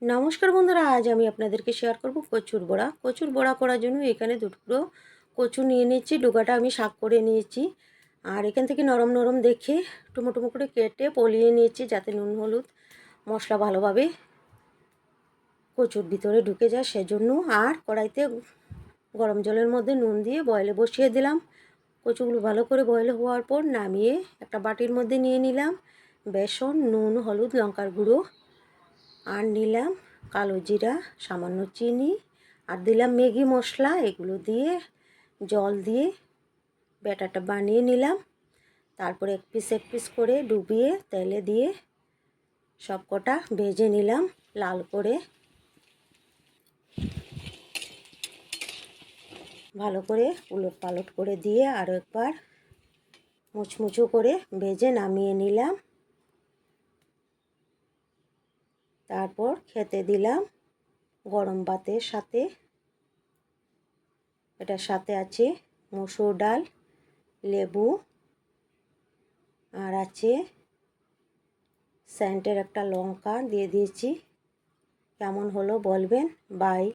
নমস্কার বন্ধুরা, আজ আমি আপনাদেরকে শেয়ার করব কচুর বড়া। কচুর বড়া করার জন্য এখানে 2 টুকরো কচু নিয়ে নিয়েছি। ডোকাটা আমি শাক করে নিয়েছি। আর এখান থেকে নরম নরম দেখে টুমো টুমো করে কেটে পলিয়ে নিয়েছি, যাতে নুন হলুদ মশলা ভালোভাবে কচুর ভিতরে ঢুকে যায় সেজন্য। আর কড়াইতে গরম জলের মধ্যে নুন দিয়ে বয়েলে বসিয়ে দিলাম। কচুগুলো ভালো করে বয়েল হওয়ার পর নামিয়ে একটা বাটির মধ্যে নিয়ে নিলাম বেসন, নুন, হলুদ, লঙ্কার গুঁড়ো, আর নিলাম কালো জিরা, সামান্য চিনি, আর দিলাম ম্যাগি মশলা। এগুলো দিয়ে জল দিয়ে ব্যাটারটা বানিয়ে নিলাম। তারপরে এক পিস করে ডুবিয়ে তেলে দিয়ে সব কটা ভেজে নিলাম লাল করে। ভালো করে উলট পালট করে দিয়ে আরও একবার মুচমুচো করে ভেজে নামিয়ে নিলাম। তারপর খেতে দিলাম গরম ভাতের সাথে। এটার সাথে আছে মসুর ডাল, লেবু, আর আছে সেন্টের একটা লঙ্কা দিয়ে দিয়েছি। কেমন হলো বলবেন। বাই।